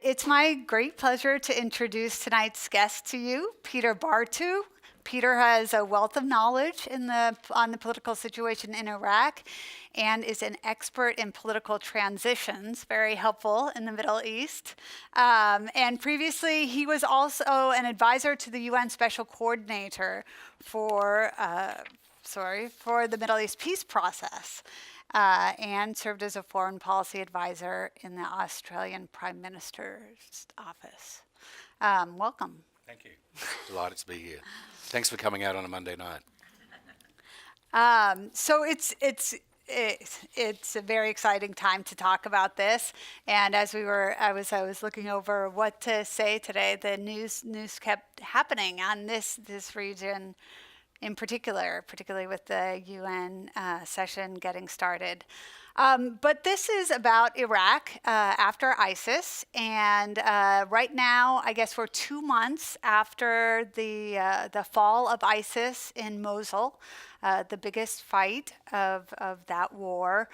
It's my great pleasure to introduce tonight's guest to you, Peter Bartu. Peter has a wealth of knowledge on the political situation in Iraq and is an expert in political transitions, very helpful in the Middle East. And previously, he was also an advisor to the UN Special Coordinator for the Middle East peace process. And served as a foreign policy advisor in the Australian Prime Minister's office. Welcome. Thank you. Delighted to be here. Thanks for coming out on a Monday night. So it's a very exciting time to talk about this. And as I was looking over what to say today, the news kept happening on this region in particularly with the UN session getting started. But this is about Iraq after ISIS, and right now, I guess we're 2 months after the fall of ISIS in Mosul, the biggest fight of that war.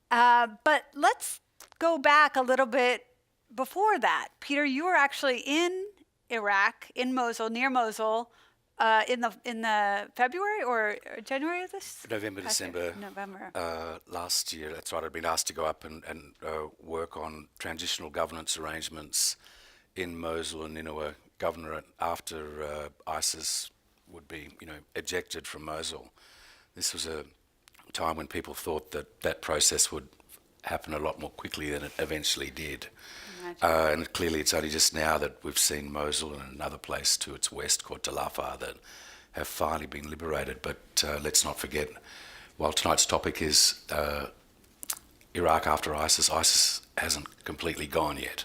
But let's go back a little bit before that. Peter, you were actually in Iraq, in Mosul, near Mosul, in the February or January of this? November. Last year, that's right. I'd been asked to go up and work on transitional governance arrangements in Mosul and Nineveh governorate after ISIS would be, ejected from Mosul. This was a time when people thought that process would happen a lot more quickly than it eventually did. And clearly it's only just now that we've seen Mosul and another place to its west called Tal Afar that have finally been liberated. But let's not forget, while tonight's topic is Iraq after ISIS, ISIS hasn't completely gone yet.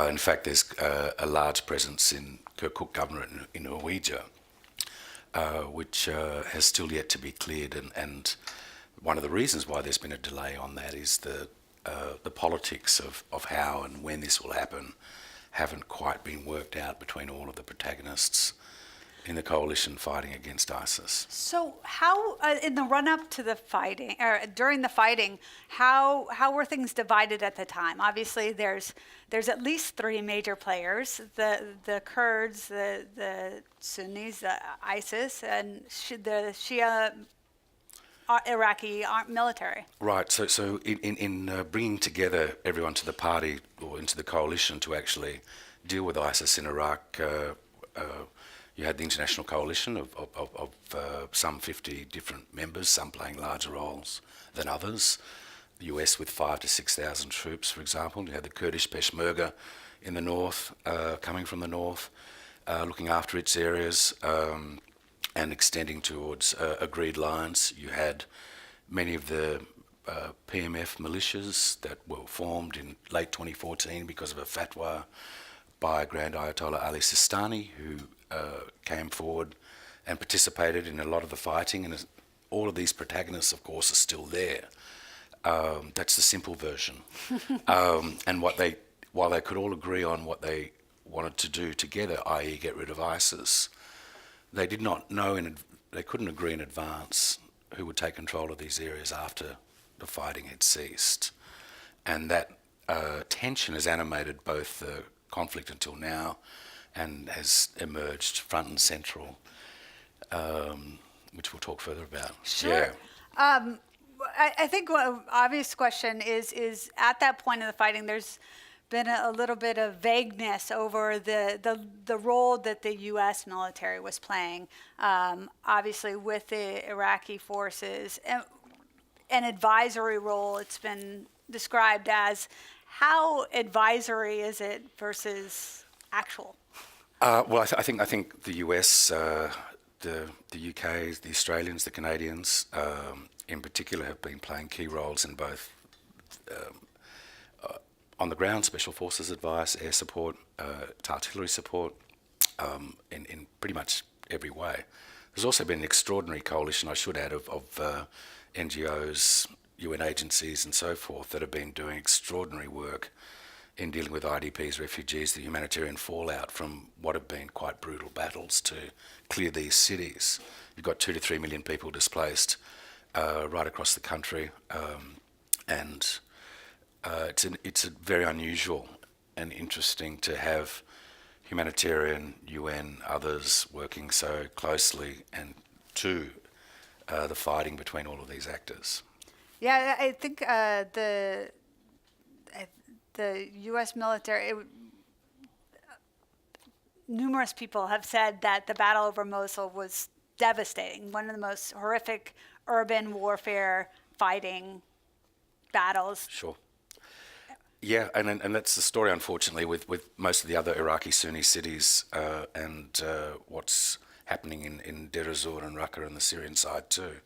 In fact, there's a large presence in Kirkuk Governorate in Norwegia, which has still yet to be cleared. And one of the reasons why there's been a delay on that is the politics of how and when this will happen haven't quite been worked out between all of the protagonists in the coalition fighting against ISIS. So how, in the run-up to the fighting, or during the fighting, how were things divided at the time? Obviously, there's at least three major players: the Kurds, the Sunnis, the ISIS, and the Shia Iraqi military. Right. So in bringing together everyone to the party or into the coalition to actually deal with ISIS in Iraq, you had the international coalition of some 50 different members, some playing larger roles than others. The US with 5,000 to 6,000 troops, for example. You had the Kurdish Peshmerga in the north, coming from the north, looking after its areas. And extending towards agreed lines. You had many of the PMF militias that were formed in late 2014 because of a fatwa by Grand Ayatollah Ali Sistani, who came forward and participated in a lot of the fighting. And all of these protagonists, of course, are still there. That's the simple version. And while they could all agree on what they wanted to do together, i.e. get rid of ISIS, they did not know, they couldn't agree in advance who would take control of these areas after the fighting had ceased. And that tension has animated both the conflict until now and has emerged front and central, which we'll talk further about. Sure. Yeah. I think one obvious question is at that point in the fighting, there's been a little bit of vagueness over the role that the U.S. military was playing, obviously with the Iraqi forces, an advisory role. It's been described as. How advisory is it versus actual? Well, I think the US, the UK, the Australians, the Canadians, in particular, have been playing key roles in both. On the ground, special forces advice, air support, artillery support, in pretty much every way. There's also been an extraordinary coalition, I should add, of NGOs, UN agencies and so forth that have been doing extraordinary work in dealing with IDPs, refugees, the humanitarian fallout from what have been quite brutal battles to clear these cities. You've got 2 to 3 million people displaced right across the country, and it's a very unusual and interesting to have humanitarian, UN, others working so closely and to the fighting between all of these actors. Yeah, I think the U.S. military, numerous people have said that the battle over Mosul was devastating, one of the most horrific urban warfare fighting battles. Sure. Yeah, and that's the story, unfortunately, with most of the other Iraqi Sunni cities and what's happening in Deir ez-Zor and Raqqa on the Syrian side too.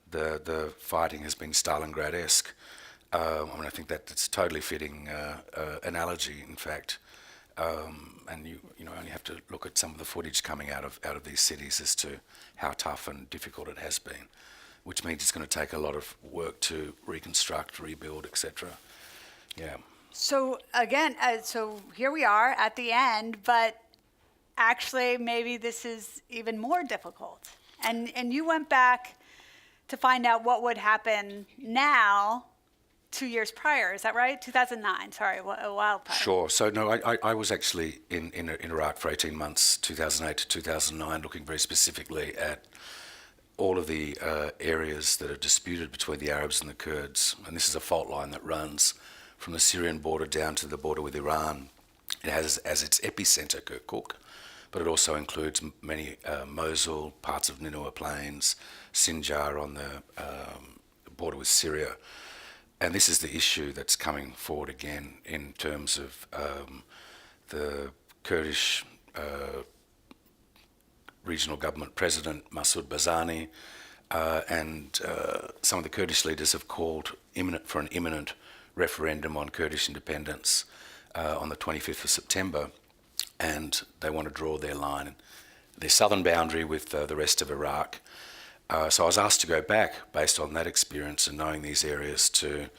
The fighting has been Stalingrad-esque. I think that's a totally fitting analogy, in fact. And you only have to look at some of the footage coming out of these cities as to how tough and difficult it has been, which means it's going to take a lot of work to reconstruct, rebuild, etc. Yeah. So again, so here we are at the end, but actually maybe this is even more difficult. And you went back to find out what would happen now 2 years prior, is that right? 2009, sorry, a while prior. Sure. So no, I was actually in Iraq for 18 months, 2008 to 2009, looking very specifically at all of the areas that are disputed between the Arabs and the Kurds. And this is a fault line that runs from the Syrian border down to the border with Iran. It has as its epicenter Kirkuk, but it also includes many Mosul, parts of Nineveh Plains, Sinjar on the border with Syria. And this is the issue that's coming forward again in terms of the Kurdish regional government president, Masoud Barzani, and some of the Kurdish leaders have called for an imminent referendum on Kurdish independence on the 25th of September, and they want to draw their line, their southern boundary with the rest of Iraq. So I was asked to go back based on that experience and knowing these areas to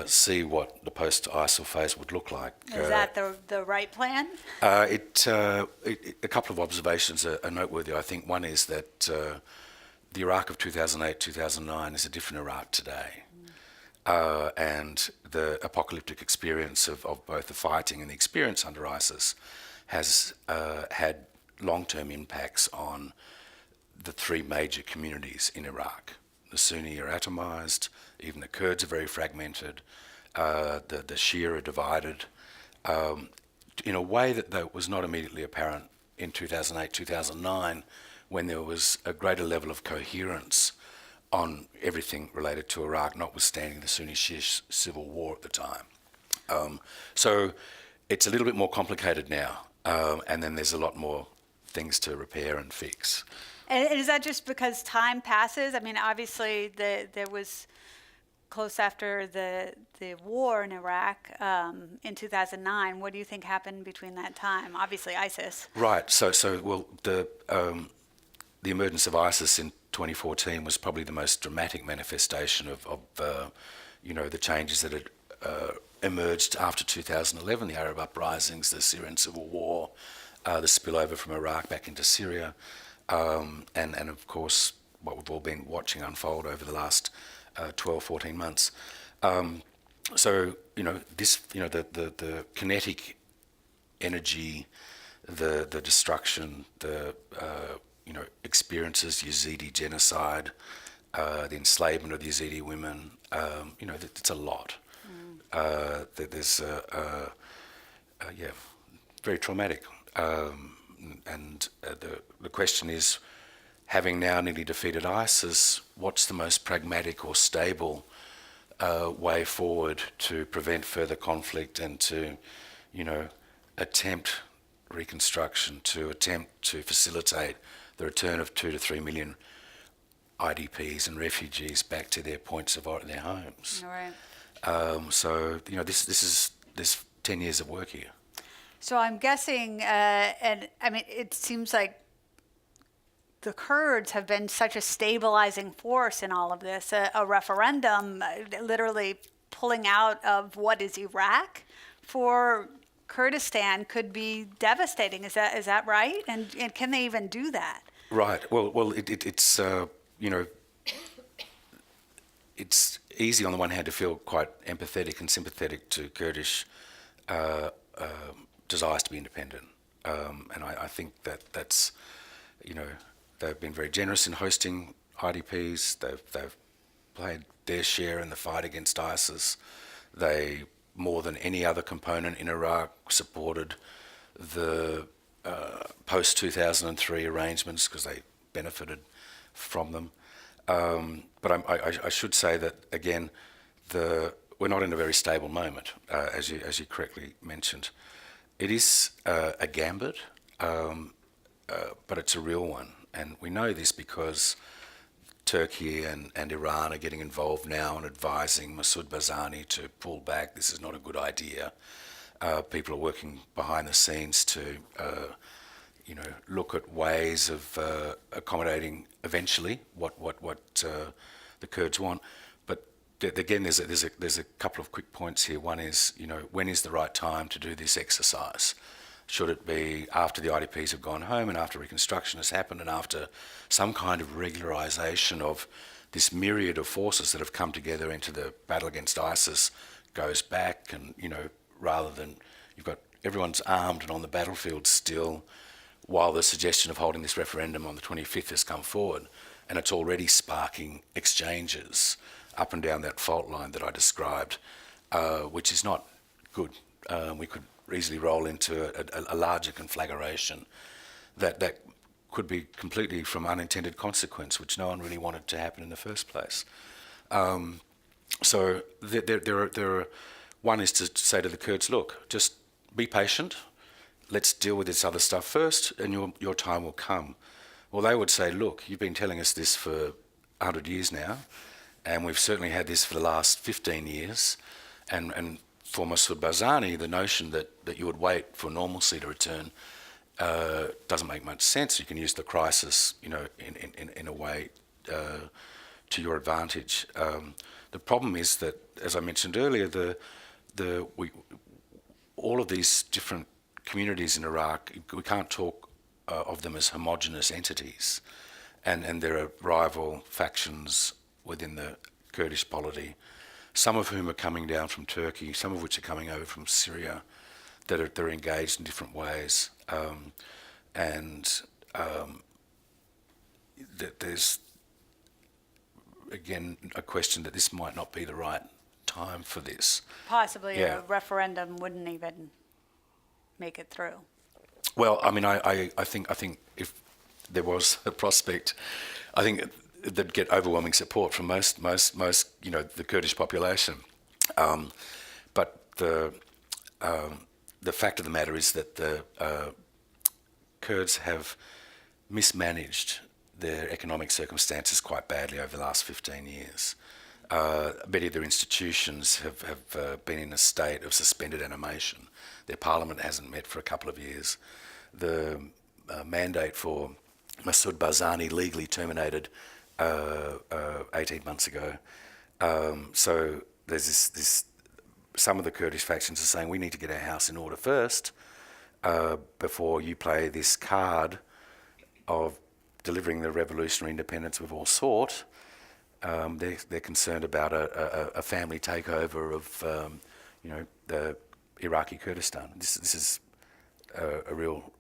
see what the post-ISIL phase would look like. Is that the right plan? A couple of observations are noteworthy, I think. One is that the Iraq of 2008-2009 is a different Iraq today. And the apocalyptic experience of both the fighting and the experience under ISIS has had long-term impacts on the three major communities in Iraq. The Sunni are atomized, even the Kurds are very fragmented, the Shia are divided, in a way that was not immediately apparent in 2008-2009, when there was a greater level of coherence on everything related to Iraq, notwithstanding the Sunni-Shia civil war at the time. So it's a little bit more complicated now, and then there's a lot more things to repair and fix. And is that just because time passes? I mean, obviously there was close after the war in Iraq in 2009. What do you think happened between that time? Obviously ISIS. Right. So well, the emergence of ISIS in 2014 was probably the most dramatic manifestation of the changes that had emerged after 2011, the Arab uprisings, the Syrian civil war, the spillover from Iraq back into Syria. And of course, what we've all been watching unfold over the last 12, 14 months. So, the kinetic energy, the destruction, the, experiences, Yazidi genocide, the enslavement of Yazidi women, it's a lot. There's, very traumatic. And the question is, having now nearly defeated ISIS, what's the most pragmatic or stable way forward to prevent further conflict and to, attempt reconstruction, to attempt to facilitate the return of 2 to 3 million IDPs and refugees back to their points of their homes. All right. So there's 10 years of work here. So I'm guessing, and I mean, it seems like the Kurds have been such a stabilizing force in all of this. A referendum literally pulling out of what is Iraq for Kurdistan could be devastating. Is that right? And can they even do that? Right. Well, it's it's easy on the one hand to feel quite empathetic and sympathetic to Kurdish desires to be independent. And I think that's, they've been very generous in hosting IDPs. They've played their share in the fight against ISIS. They, more than any other component in Iraq, supported the post-2003 arrangements because they benefited from them. But I should say that, again, we're not in a very stable moment, as you correctly mentioned. It is a gambit, but it's a real one. And we know this because Turkey and Iran are getting involved now and advising Masoud Barzani to pull back. This is not a good idea. People are working behind the scenes to, look at ways of accommodating eventually what the Kurds want. But again, there's a couple of quick points here. One is, when is the right time to do this exercise? Should it be after the IDPs have gone home and after Reconstruction has happened and after some kind of regularisation of this myriad of forces that have come together into the battle against ISIS goes back and, rather than you've got everyone's armed and on the battlefield still while the suggestion of holding this referendum on the 25th has come forward, and it's already sparking exchanges up and down that fault line that I described, which is not good. We could easily roll into a larger conflagration that could be completely from unintended consequence, which no one really wanted to happen in the first place. So there are, one is to say to the Kurds, look, just be patient, let's deal with this other stuff first, and your time will come. Well, they would say, look, you've been telling us this for 100 years now, and we've certainly had this for the last 15 years, and for Masoud Barzani, the notion that you would wait for normalcy to return doesn't make much sense. You can use the crisis, in a way to your advantage. The problem is that, as I mentioned earlier, all of these different communities in Iraq, we can't talk of them as homogenous entities, and there are rival factions within the Kurdish polity, some of whom are coming down from Turkey, some of which are coming over from Syria, that are engaged in different ways. There's, again, a question that this might not be the right time for this. Possibly a referendum wouldn't even make it through. Well, I mean, I think if there was a prospect, I think they'd get overwhelming support from most the Kurdish population. But the fact of the matter is that the Kurds have mismanaged their economic circumstances quite badly over the last 15 years. Many of their institutions have been in a state of suspended animation. Their parliament hasn't met for a couple of years. The mandate for Masoud Barzani legally terminated 18 months ago. So there's this. Some of the Kurdish factions are saying we need to get our house in order first before you play this card of delivering the revolutionary independence we've all sought. They're concerned about a family takeover of the Iraqi Kurdistan. This is a real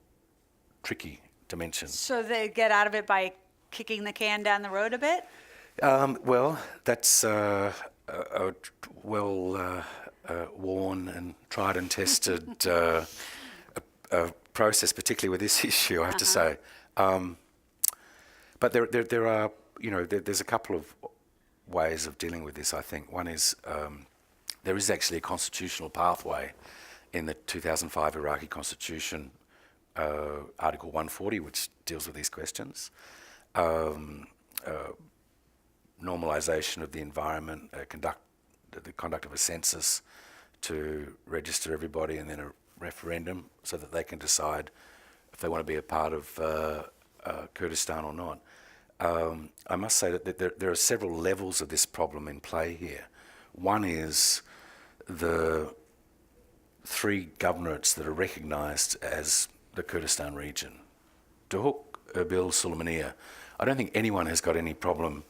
tricky dimension. So they get out of it by kicking the can down the road a bit? Well, that's a worn and tried and tested process, particularly with this issue, I have to say. But there are, there's a couple of ways of dealing with this, I think. One is there is actually a constitutional pathway in the 2005 Iraqi constitution, Article 140, which deals with these questions. Normalisation of the environment, the conduct of a census to register everybody, and then a referendum so that they can decide if they want to be a part of Kurdistan or not. I must say that there are several levels of this problem in play here. One is the three governorates that are recognised as the Kurdistan region. Duhok, Erbil, Sulaymaniyah. I don't think anyone has got any problem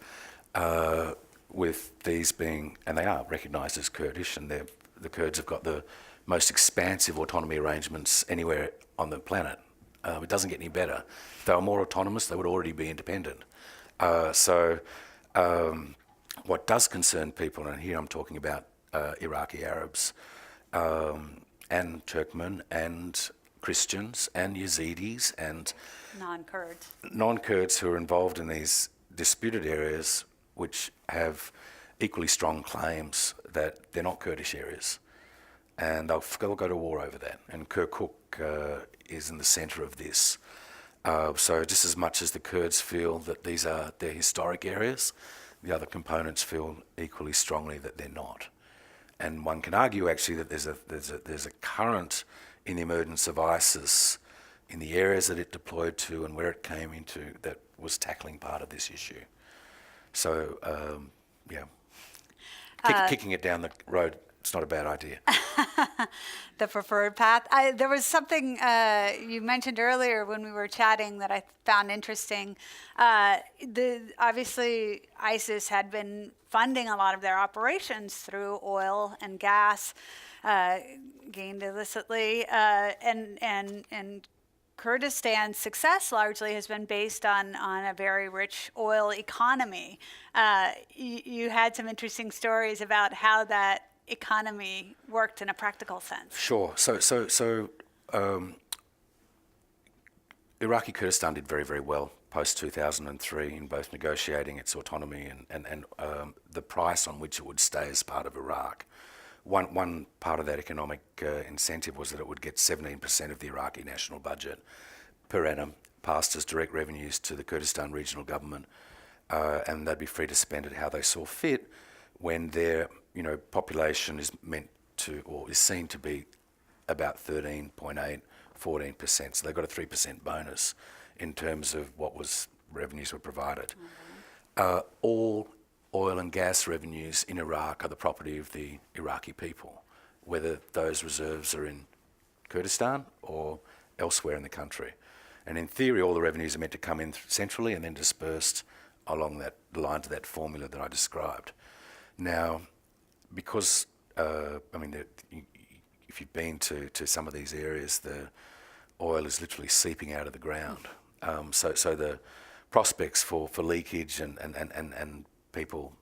with these being, and they are recognised as Kurdish, and the Kurds have got the most expansive autonomy arrangements anywhere on the planet. It doesn't get any better. If they were more autonomous, they would already be independent. What does concern people, and here I'm talking about Iraqi Arabs and Turkmen and Christians and Yazidis and non-Kurds who are involved in these disputed areas which have equally strong claims that they're not Kurdish areas. And they'll go to war over that. And Kirkuk is in the centre of this. So just as much as the Kurds feel that these are their historic areas, the other components feel equally strongly that they're not. And one can argue actually that there's a current in the emergence of ISIS in the areas that it deployed to and where it came into that was tackling part of this issue. So, kicking it down the road, it's not a bad idea. The preferred path. There was something you mentioned earlier when we were chatting that I found interesting. Obviously, ISIS had been funding a lot of their operations through oil and gas gained illicitly, and Kurdistan's success largely has been based on a very rich oil economy. You had some interesting stories about how that economy worked in a practical sense. Sure. So Iraqi Kurdistan did very, very well post-2003 in both negotiating its autonomy and the price on which it would stay as part of Iraq. One part of that economic incentive was that it would get 17% of the Iraqi national budget per annum passed as direct revenues to the Kurdistan regional government, and they'd be free to spend it how they saw fit when their population is meant to, or is seen to be about 13.8, 14%. So they got a 3% bonus in terms of what was revenues were provided. All oil and gas revenues in Iraq are the property of the Iraqi people, whether those reserves are in Kurdistan or elsewhere in the country. And in theory, all the revenues are meant to come in centrally and then dispersed along the lines of that formula that I described. Now, because, if you've been to some of these areas, the oil is literally seeping out of the ground. So the prospects for leakage and people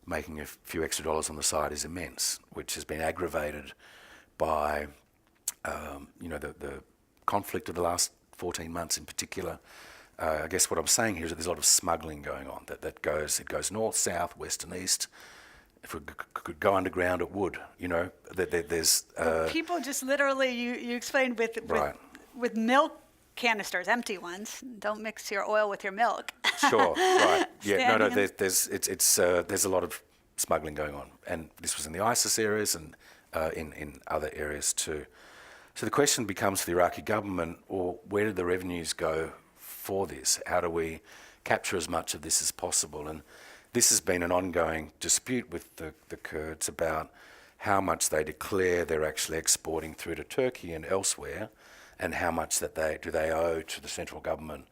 making a few extra dollars on the side is immense, which has been aggravated by, the conflict of the last 14 months in particular. I guess what I'm saying here is that there's a lot of smuggling going on. It goes north, south, west, and east. If we could go underground, it would. There's people just literally you explained with milk canisters, empty ones. Don't mix your oil with your milk. Sure, right. Yeah, there's a lot of smuggling going on, and this was in the ISIS areas and in other areas too. So the question becomes for the Iraqi government, well, where did the revenues go for this? How do we capture as much of this as possible? And this has been an ongoing dispute with the Kurds about how much they declare they're actually exporting through to Turkey and elsewhere, and how much that they owe to the central government,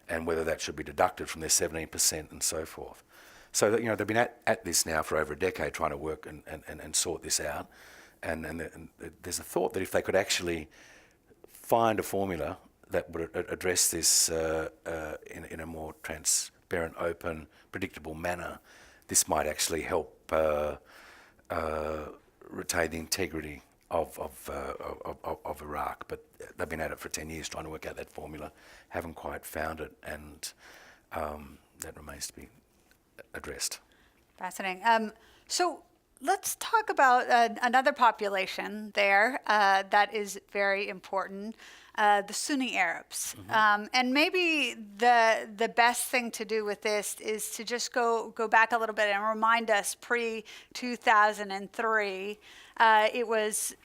and whether that should be deducted from their 17% and so forth. So that, they've been at this now for over a decade trying to work and sort this out. And there's a thought that if they could actually find a formula that would address this in a more transparent, open, predictable manner, this might actually help retain the integrity of Iraq. But they've been at it for 10 years trying to work out that formula, haven't quite found it, and that remains to be addressed. Fascinating. So let's talk about another population there that is very important, the Sunni Arabs. Mm-hmm. And maybe the best thing to do with this is to just go back a little bit and remind us pre-2003, it was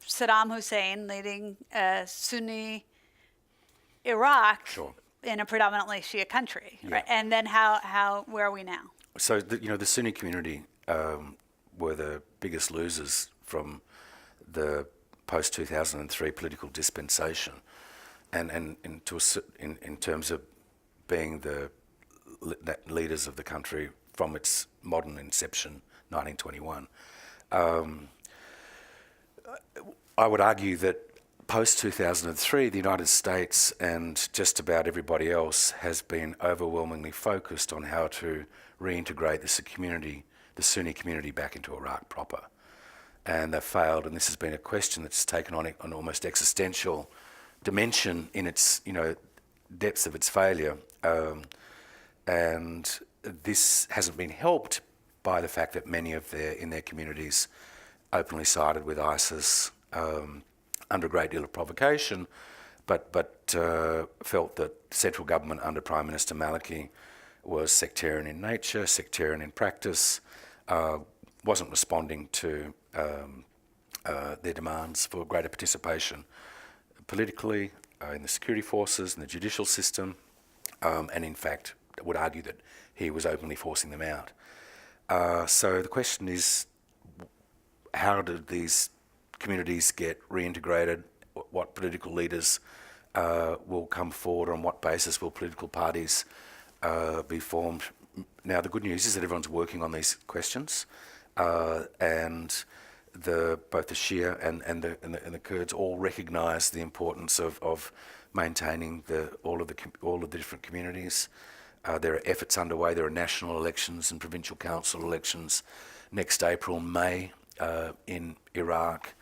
Saddam Hussein leading Sunni Iraq. Sure. In a predominantly Shia country, Yeah. right? And then where are we now? So the Sunni community were the biggest losers from the post-2003 political dispensation, and in terms of being the leaders of the country from its modern inception, 1921. I would argue that post-2003, the United States and just about everybody else has been overwhelmingly focused on how to reintegrate the Sunni community back into Iraq proper. And they've failed, and this has been a question that's taken on an almost existential dimension in its, depths of its failure. And this hasn't been helped by the fact that many in their communities openly sided with ISIS under a great deal of provocation, but felt that central government under Prime Minister Maliki was sectarian in nature, sectarian in practice, wasn't responding to their demands for greater participation politically, in the security forces, in the judicial system, and in fact would argue that he was openly forcing them out. So the question is, how did these communities get reintegrated? What political leaders will come forward? On what basis will political parties be formed? Now, the good news is that everyone's working on these questions, and both the Shia and the Kurds all recognise the importance of maintaining all of the different communities. There are efforts underway. There are national elections and provincial council elections next April, May in Iraq,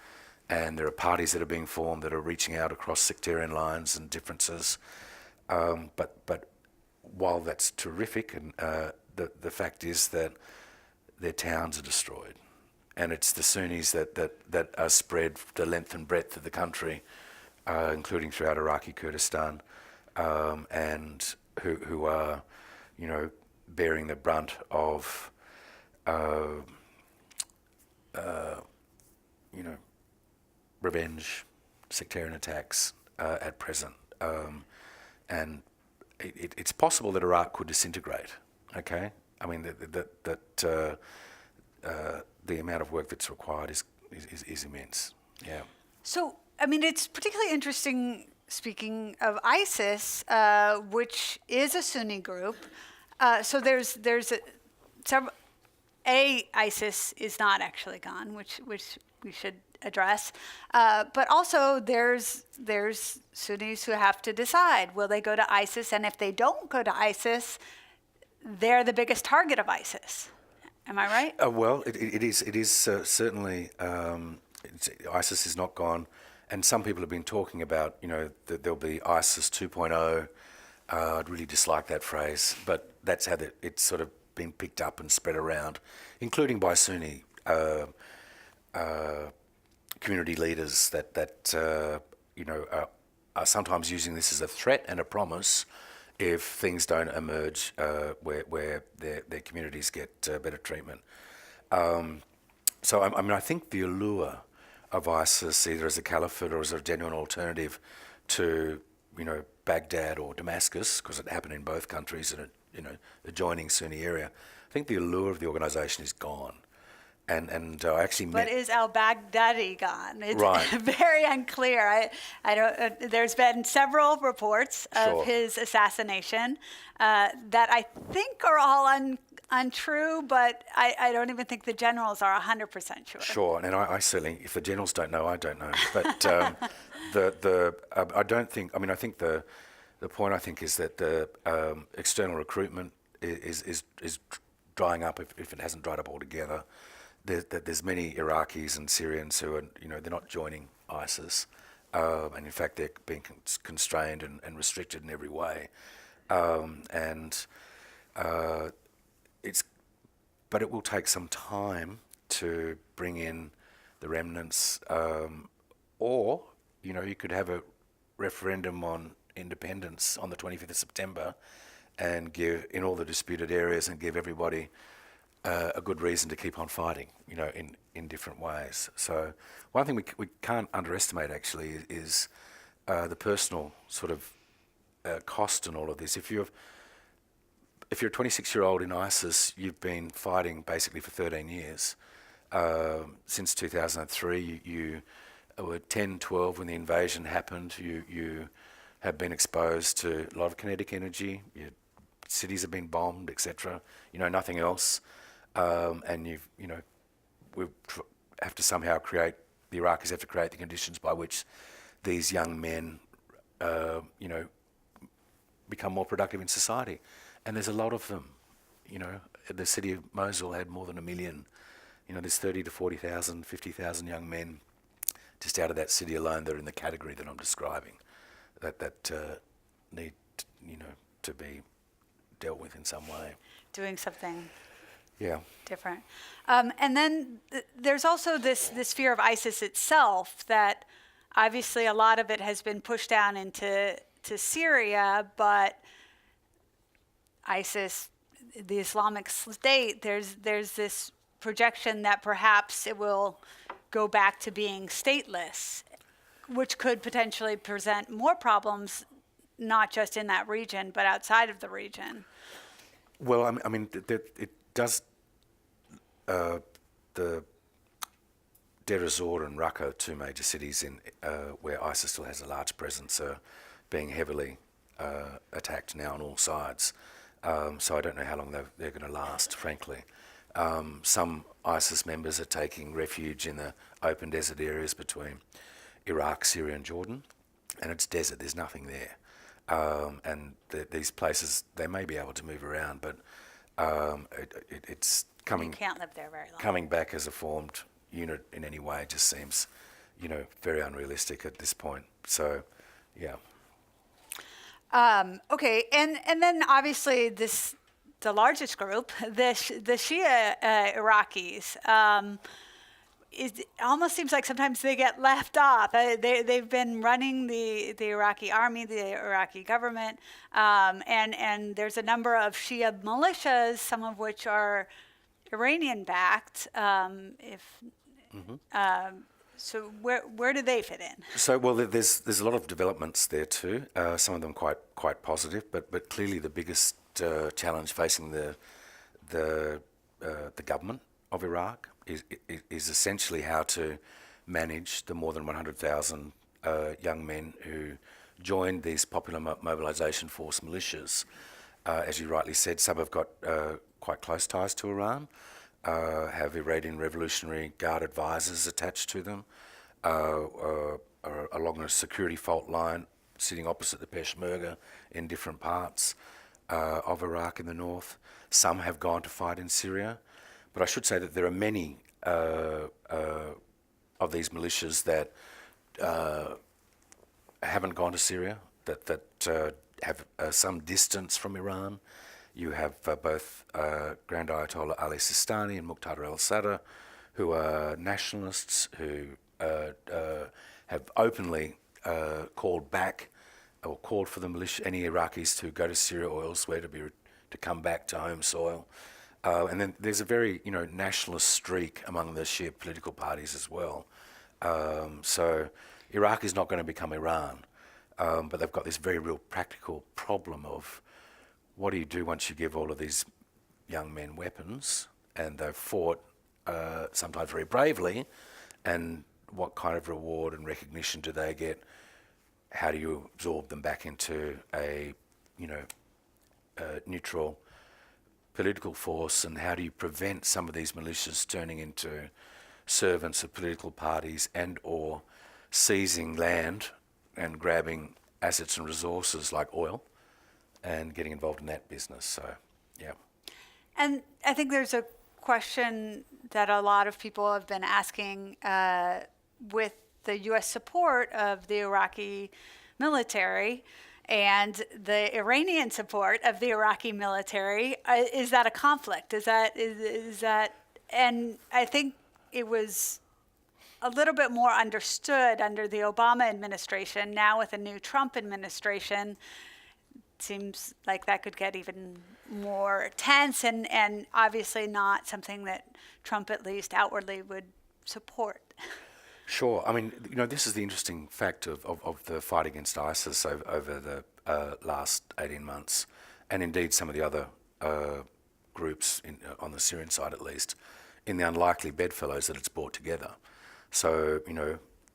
and there are parties that are being formed that are reaching out across sectarian lines and differences. But while that's terrific, and the fact is that their towns are destroyed, and it's the Sunnis that are spread the length and breadth of the country, including throughout Iraqi Kurdistan, and who are, bearing the brunt of, revenge, sectarian attacks at present, and it's possible that Iraq could disintegrate. Okay, I mean that the amount of work that's required is immense. Yeah. So, I mean, it's particularly interesting, speaking of ISIS, which is a Sunni group. So there's ISIS is not actually gone, which we should address. But also there's Sunnis who have to decide, will they go to ISIS? And if they don't go to ISIS, they're the biggest target of ISIS. Am I right? Well, it is certainly, ISIS is not gone, and some people have been talking about, that there'll be ISIS 2.0. I'd really dislike that phrase, but that's how it's sort of been picked up and spread around, including by Sunni community leaders that are sometimes using this as a threat and a promise if things don't emerge where their communities get better treatment. So I think the allure of ISIS, either as a caliphate or as a genuine alternative to Baghdad or Damascus, because it happened in both countries in an adjoining Sunni area, I think the allure of the organisation is gone. And I actually But is al-Baghdadi gone? It's right. Very unclear. I don't. There's been several reports of his assassination that I think are all untrue, but I don't even think the generals are 100% sure. Sure, and I certainly, if the generals don't know, I don't know. But I don't think. I mean, I think the point I think is that the external recruitment is drying up if it hasn't dried up altogether. There's many Iraqis and Syrians who are, they're not joining ISIS, and in fact they're being constrained and restricted in every way, but it will take some time to bring in the remnants, or you could have a referendum on independence on the 25th of September, and give in all the disputed areas and give everybody a good reason to keep on fighting, in different ways. So one thing we can't underestimate actually is the personal sort of cost in all of this. If you're a 26-year-old in ISIS, you've been fighting basically for 13 years. Since 2003, you were 10, 12 when the invasion happened. You have been exposed to a lot of kinetic energy. Your cities have been bombed, etc. Nothing else. And we have to somehow create the Iraqis have to create the conditions by which these young men, become more productive in society. And there's a lot of them. The city of Mosul had more than 1 million. There's 30 to 40,000, 50,000 young men just out of that city alone that are in the category that I'm describing, that need, to be dealt with in some way. Doing something different. And then there's also this fear of ISIS itself, that obviously a lot of it has been pushed down into Syria, but ISIS, the Islamic State, there's this projection that perhaps it will go back to being stateless, which could potentially present more problems, not just in that region, but outside of the region. Well, I mean, it does. The Deir ez-Zor and Raqqa, two major cities where ISIS still has a large presence, are being heavily attacked now on all sides. So I don't know how long they're going to last, frankly. Some ISIS members are taking refuge in the open desert areas between Iraq, Syria and Jordan, and it's desert, there's nothing there. And these places, they may be able to move around, but it's coming. You can't live there very long. Coming back as a formed unit in any way just seems, very unrealistic at this point. So, yeah. Okay, and then obviously the largest group, the Shia Iraqis. It almost seems like sometimes they get left off. They've been running the Iraqi army, the Iraqi government, and there's a number of Shia militias, some of which are Iranian-backed. So where do they fit in? So there's a lot of developments there too. Some of them quite positive, but clearly the biggest challenge facing the government of Iraq is essentially how to manage the more than 100,000 young men who joined these popular mobilization force militias. As you rightly said, some have got quite close ties to Iran, have Iranian Revolutionary Guard advisors attached to them, are along a security fault line sitting opposite the Peshmerga in different parts of Iraq in the north. Some have gone to fight in Syria. But I should say that there are many of these militias that haven't gone to Syria, that have some distance from Iran. You have both Grand Ayatollah Ali Sistani and Muqtada al-Sadr, who are nationalists, who have openly called back or called for the militia, any Iraqis to go to Syria or elsewhere to come back to home soil. And then there's a very, nationalist streak among the Shia political parties as well. So Iraq is not going to become Iran, but they've got this very real practical problem of what do you do once you give all of these young men weapons and they've fought sometimes very bravely, and what kind of reward and recognition do they get? How do you absorb them back into a neutral political force, and how do you prevent some of these militias turning into servants of political parties and or seizing land and grabbing assets and resources like oil and getting involved in that business? So, yeah. And I think there's a question that a lot of people have been asking with the U.S. support of the Iraqi military and the Iranian support of the Iraqi military. Is that a conflict? Is that? And I think it was a little bit more understood under the Obama administration. Now with a new Trump administration, it seems like that could get even more tense, and obviously not something that Trump, at least outwardly, would support. Sure. I mean, this is the interesting fact of the fight against ISIS over the last 18 months, and indeed some of the other groups on the Syrian side at least, in the unlikely bedfellows that it's brought together. So,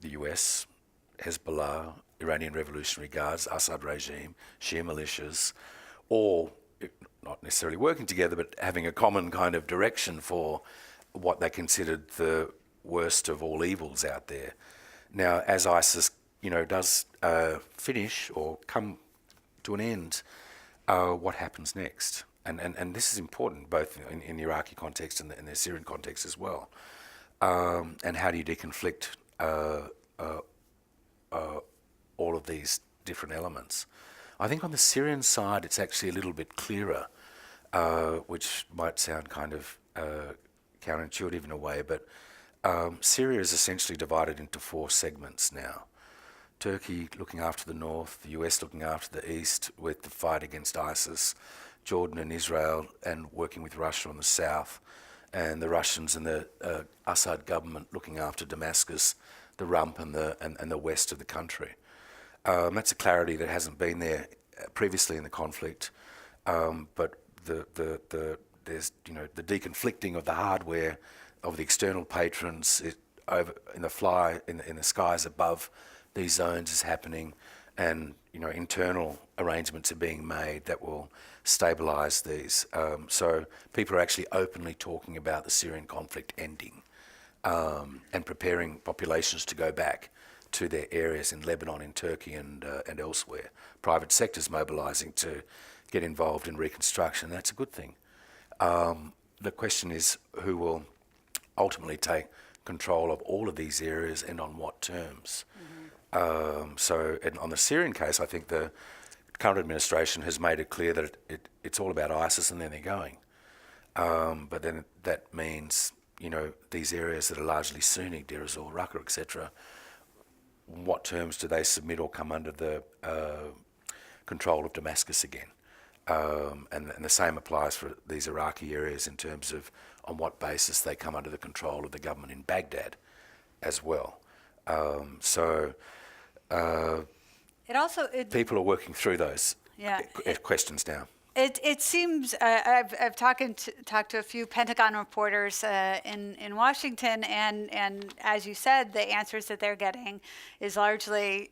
the US, Hezbollah, Iranian Revolutionary Guards, Assad regime, Shia militias, all not necessarily working together, but having a common kind of direction for what they considered the worst of all evils out there. Now, as ISIS, does finish or come to an end, what happens next? And this is important both in the Iraqi context and the Syrian context as well. And how do you deconflict all of these different elements? I think on the Syrian side, it's actually a little bit clearer, which might sound kind of counterintuitive in a way, but Syria is essentially divided into 4 segments now. Turkey looking after the north, the US looking after the east with the fight against ISIS, Jordan and Israel, and working with Russia on the south, and the Russians and the Assad government looking after Damascus, the rump, and the west of the country. That's a clarity that hasn't been there previously in the conflict, but there's the deconflicting of the hardware of the external patrons over in the skies above these zones is happening, and internal arrangements are being made that will stabilise these. So people are actually openly talking about the Syrian conflict ending, and preparing populations to go back to their areas in Lebanon, in Turkey, and elsewhere. Private sectors mobilising to get involved in reconstruction. That's a good thing. The question is who will ultimately take control of all of these areas and on what terms. So on the Syrian case, I think the current administration has made it clear that it's all about ISIS and then they're going. But then that means, these areas that are largely Sunni, Deir ez-Zor, Raqqa, etc., what terms do they submit or come under the control of Damascus again? And the same applies for these Iraqi areas in terms of on what basis they come under the control of the government in Baghdad as well. People are working through those questions now. It seems I've talked to a few Pentagon reporters in Washington, and as you said, the answers that they're getting is largely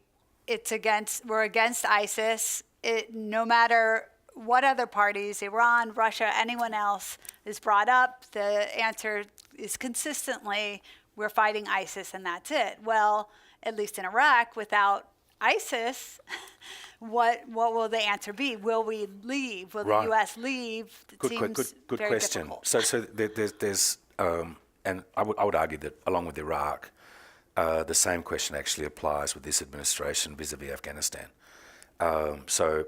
we're against ISIS. No matter what other parties, Iran, Russia, anyone else is brought up, the answer is consistently we're fighting ISIS and that's it. Well, at least in Iraq, without ISIS, what will the answer be? Will we leave? Will the U.S. leave? Good very question. Difficult. So there's and I would argue that along with Iraq, the same question actually applies with this administration vis-a-vis Afghanistan. So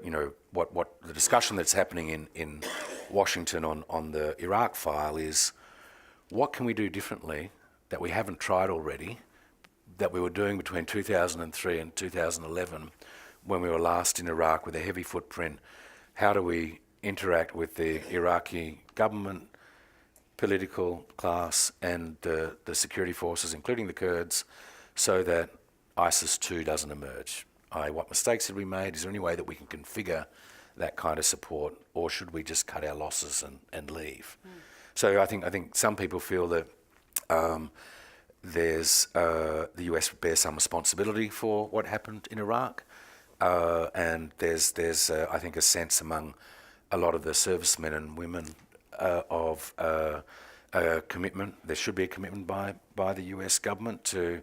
what the discussion that's happening in Washington on the Iraq file is what can we do differently that we haven't tried already, that we were doing between 2003 and 2011 when we were last in Iraq with a heavy footprint. How do we interact with the Iraqi government, political class, and the security forces, including the Kurds, so that ISIS too doesn't emerge? What mistakes have we made? Is there any way that we can configure that kind of support, or should we just cut our losses and leave? So I think some people feel that there's the US bears some responsibility for what happened in Iraq, and there's I think a sense among a lot of the servicemen and women of a commitment. There should be a commitment by the US government to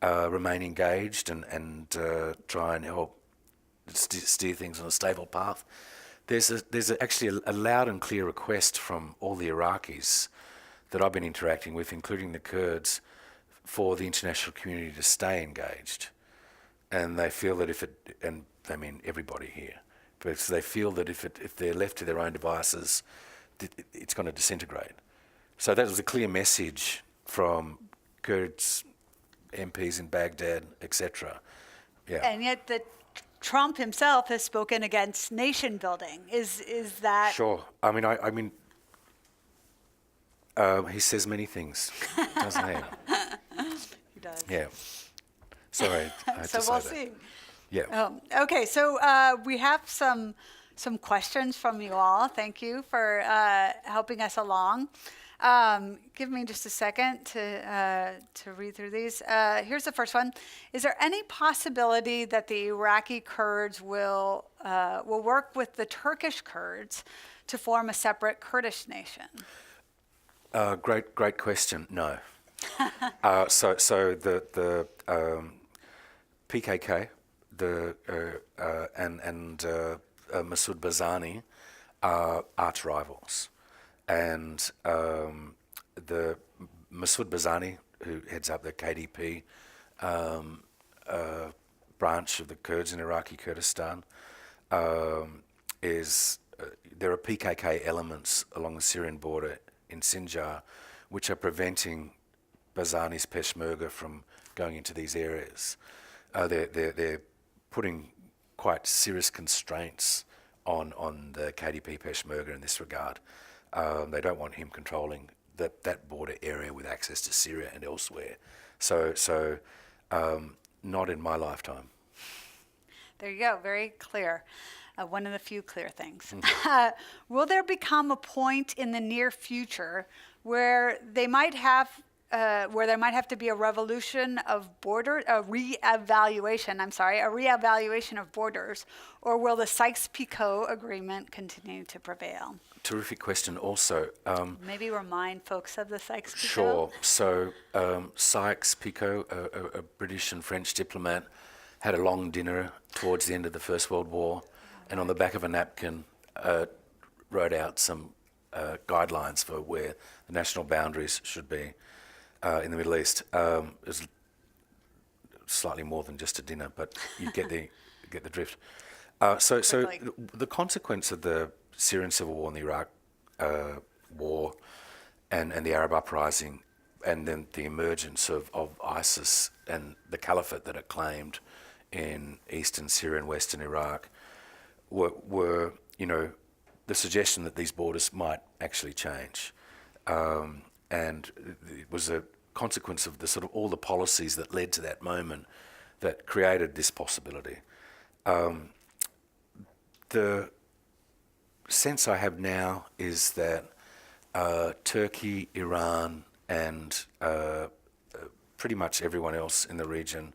remain engaged and try and help steer things on a stable path. There's actually a loud and clear request from all the Iraqis that I've been interacting with, including the Kurds, for the international community to stay engaged. And they feel that and I mean everybody here, because they feel that if they're left to their own devices, it's going to disintegrate. So that was a clear message from Kurds, MPs in Baghdad, etc. Yeah. And yet Trump himself has spoken against nation building. Is that... Sure. I mean, he says many things, doesn't he? He does. Yeah. Sorry, I had so to say we'll that. see. Yeah. Okay, so we have some questions from you all. Thank you for helping us along. Give me just a second to read through these. Here's the first one. Is there any possibility that the Iraqi Kurds will work with the Turkish Kurds to form a separate Kurdish nation? Great question. No. So the PKK, and Masoud Barzani are arch rivals, and the Masoud Barzani, who heads up the KDP branch of the Kurds in Iraqi Kurdistan, there are PKK elements along the Syrian border in Sinjar which are preventing Barzani's Peshmerga from going into these areas. They're putting quite serious constraints on the KDP Peshmerga in this regard. They don't want him controlling that border area with access to Syria and elsewhere. So not in my lifetime. There you go, very clear. One of the few clear things. Will there become a point in the near future where there might have to be a revolution of a reevaluation of borders, or will the Sykes-Picot agreement continue to prevail? Terrific question also. Maybe remind folks of the Sykes-Picot. Sure. So Sykes-Picot, a British and French diplomat, had a long dinner towards the end of the First World War, and on the back of a napkin wrote out some guidelines for where the national boundaries should be in the Middle East. It was slightly more than just a dinner, but you get the drift. So the consequence of the Syrian civil war and the Iraq war and the Arab uprising, and then the emergence of ISIS and the caliphate that it claimed in eastern Syria and western Iraq were the suggestion that these borders might actually change. And it was a consequence of the sort of all the policies that led to that moment that created this possibility. The sense I have now is that Turkey, Iran, and pretty much everyone else in the region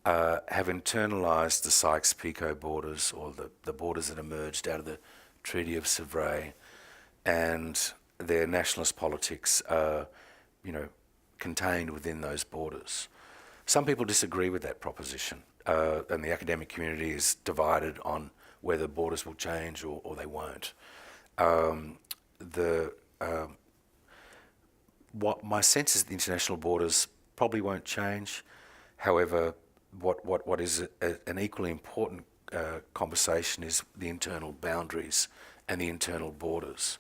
have internalized the Sykes-Picot borders, or the borders that emerged out of the Treaty of Sèvres, and their nationalist politics are, contained within those borders. Some people disagree with that proposition, and the academic community is divided on whether borders will change or they won't. What my sense is, the international borders probably won't change. However, what is an equally important conversation is the internal boundaries and the internal borders.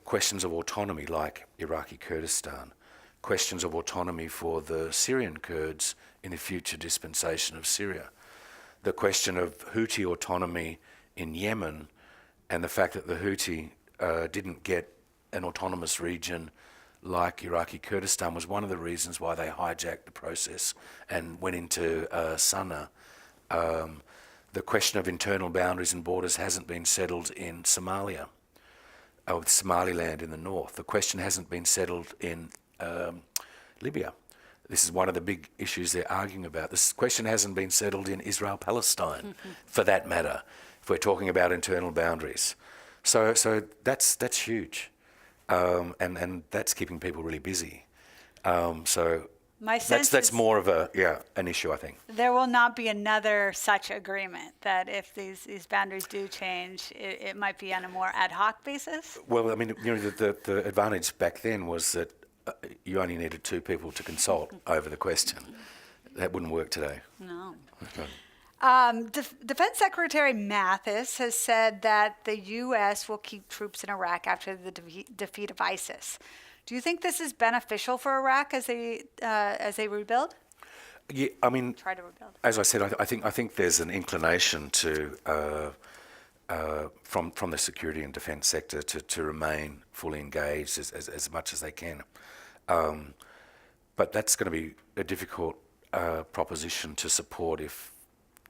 Questions of autonomy like Iraqi Kurdistan, questions of autonomy for the Syrian Kurds in the future dispensation of Syria, the question of Houthi autonomy in Yemen, and the fact that the Houthi didn't get an autonomous region like Iraqi Kurdistan was one of the reasons why they hijacked the process and went into Sunni. The question of internal boundaries and borders hasn't been settled in Somalia, with Somaliland in the north. The question hasn't been settled in Libya. This is one of the big issues they're arguing about. This question hasn't been settled in Israel-Palestine, for that matter, if we're talking about internal boundaries. So that's huge, and that's keeping people really busy. My sense that's is more of an issue, I think. there will not be another such agreement, that if these boundaries do change, it might be on a more ad hoc basis? Well, I mean, the advantage back then was that you only needed two people to consult over the question. That wouldn't work today. No. Okay. Defense Secretary Mathis has said that the U.S. will keep troops in Iraq after the defeat of ISIS. Do you think this is beneficial for Iraq as they rebuild? Yeah, I mean, Try to rebuild. as I said, I think there's an inclination to from the security and defence sector to remain fully engaged as much as they can. But that's going to be a difficult proposition to support if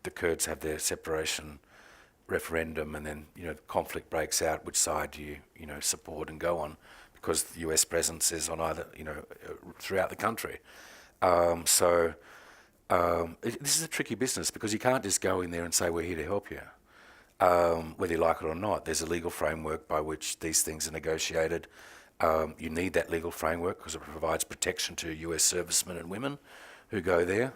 the Kurds have their separation referendum and then conflict breaks out. Which side do you support and go on? Because the US presence is on either throughout the country. This is a tricky business because you can't just go in there and say we're here to help you. Whether you like it or not, there's a legal framework by which these things are negotiated. You need that legal framework because it provides protection to US servicemen and women who go there.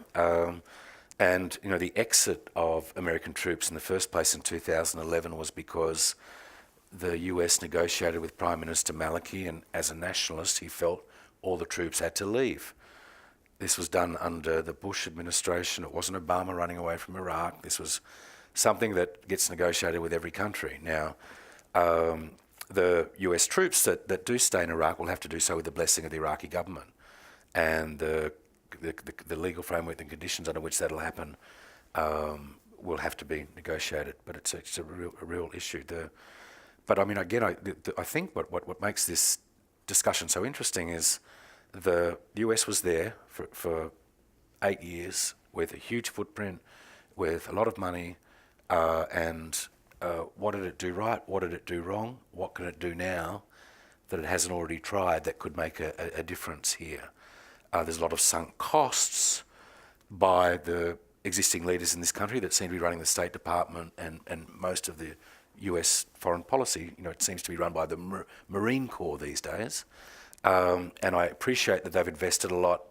And the exit of American troops in the first place in 2011 was because the US negotiated with Prime Minister Maliki, and as a nationalist, he felt all the troops had to leave. This was done under the Bush administration. It wasn't Obama running away from Iraq. This was something that gets negotiated with every country. Now, the US troops that do stay in Iraq will have to do so with the blessing of the Iraqi government. And the legal framework and conditions under which that'll happen will have to be negotiated. But it's a real issue. But I mean, again, I think what makes this discussion so interesting is the US was there for 8 years with a huge footprint, with a lot of money, and what did it do right? What did it do wrong? What can it do now that it hasn't already tried that could make a difference here? There's a lot of sunk costs by the existing leaders in this country that seem to be running the State Department and most of the US foreign policy. It seems to be run by the Marine Corps these days. And I appreciate that they've invested a lot,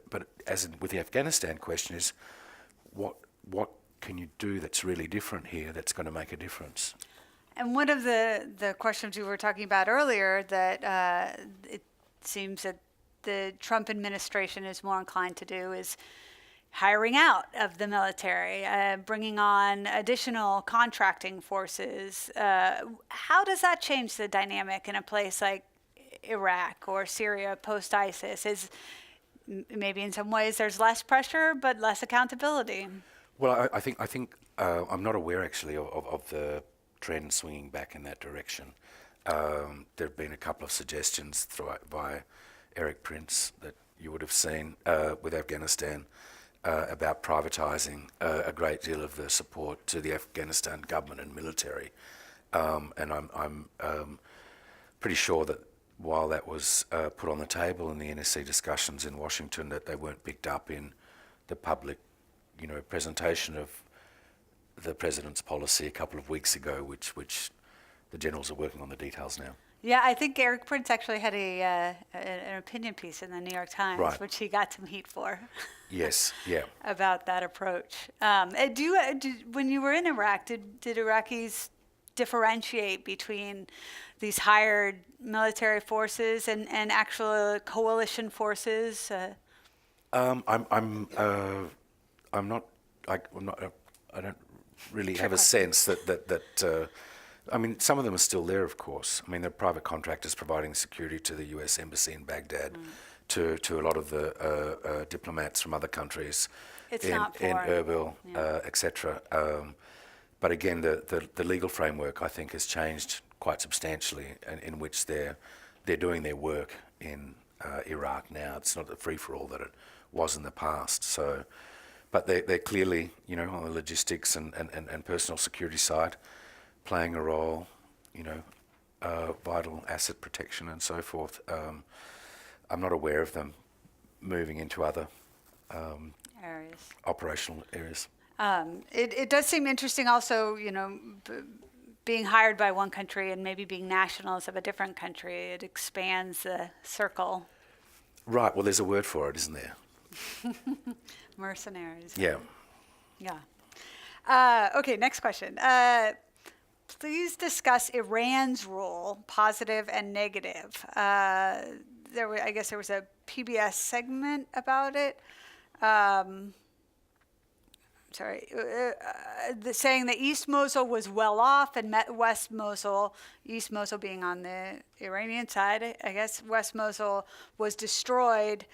but as with the Afghanistan question is, what can you do that's really different here that's going to make a difference? And one of the questions we were talking about earlier, that it seems that the Trump administration is more inclined to do, is hiring out of the military, bringing on additional contracting forces. How does that change the dynamic in a place like Iraq or Syria post-ISIS? Is maybe in some ways there's less pressure but less accountability? Well, I think I'm not aware actually of the trend swinging back in that direction. There have been a couple of suggestions by Eric Prince that you would have seen with Afghanistan about privatising a great deal of the support to the Afghanistan government and military. And I'm pretty sure that while that was put on the table in the NSC discussions in Washington, that they weren't picked up in the public, presentation of the president's policy a couple of weeks ago, which the generals are working on the details now. Yeah, I think Eric Prince actually had an opinion piece in the New York Times, Right. which he got some heat for. Yes, yeah. About that approach. When you were in Iraq, did Iraqis differentiate between these hired military forces and actual coalition forces? I don't really have a sense that I mean, some of them are still there, of course. I mean, they're private contractors providing security to the US Embassy in Baghdad, to a lot of the diplomats from other countries in Erbil, etc. But again, the legal framework, I think, has changed quite substantially, in which they're doing their work in Iraq now. It's not the free-for-all that it was in the past. So, but they're clearly, on the logistics and personal security side, playing a role, vital asset protection and so forth. I'm not aware of them moving into other areas, operational areas. It does seem interesting also, being hired by one country and maybe being nationals of a different country. It expands the circle. Right, well, there's a word for it, isn't there? Mercenaries. Yeah. Yeah. Okay, next question. Please discuss Iran's role, positive and negative. I guess there was a PBS segment about it. Saying that East Mosul was well off and West Mosul, East Mosul being on the Iranian side, I guess West Mosul was destroyed.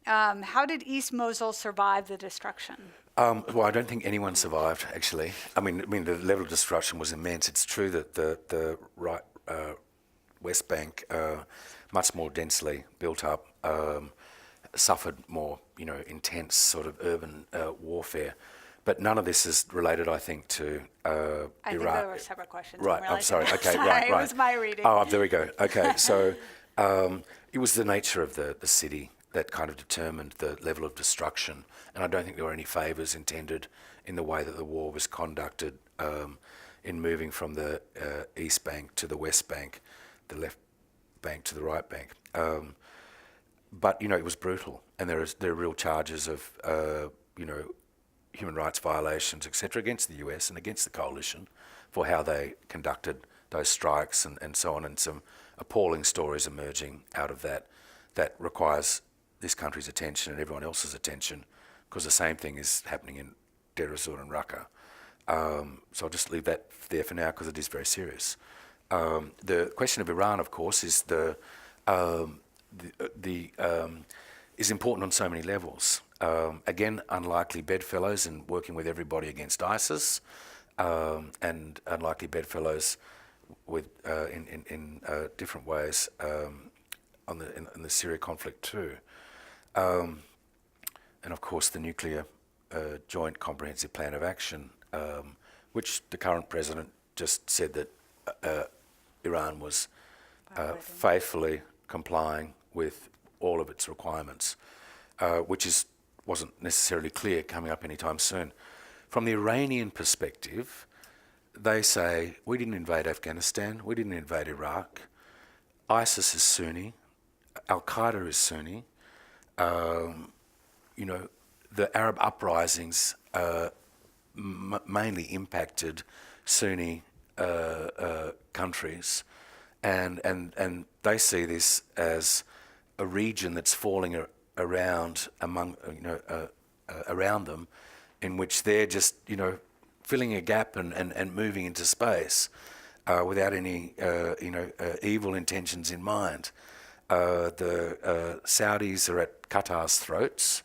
How did East Mosul survive the destruction? Well, I don't think anyone survived, actually. I mean, the level of destruction was immense. It's true that the right West Bank, much more densely built up, suffered more, intense sort of urban warfare. But none of this is related, I think, to Iraq. I think there were separate questions. Right, I'm sorry. Okay, sorry, right. It was my reading. Oh, there we go. Okay, so it was the nature of the city that kind of determined the level of destruction. And I don't think there were any favours intended in the way that the war was conducted. in moving from the East Bank to the West Bank, the left bank to the right bank. But it was brutal, and there are real charges of human rights violations, etc., against the US and against the coalition for how they conducted those strikes and so on, and some appalling stories emerging out of that requires this country's attention and everyone else's attention, because the same thing is happening in Deir ez-Zor and Raqqa. So I'll just leave that there for now because it is very serious. The question of Iran, of course, is is important on so many levels. Again, unlikely bedfellows in working with everybody against ISIS, and unlikely bedfellows with in different ways in the Syria conflict too. And of course the nuclear joint comprehensive plan of action, which the current president just said that Iran was faithfully complying with all of its requirements, which wasn't necessarily clear coming up anytime soon. From the Iranian perspective, they say, we didn't invade Afghanistan, we didn't invade Iraq, ISIS is Sunni, Al-Qaeda is Sunni, the Arab uprisings mainly impacted Sunni countries, and they see this as a region that's falling around around them, in which they're just filling a gap and moving into space without any evil intentions in mind. The Saudis are at Qatar's throats,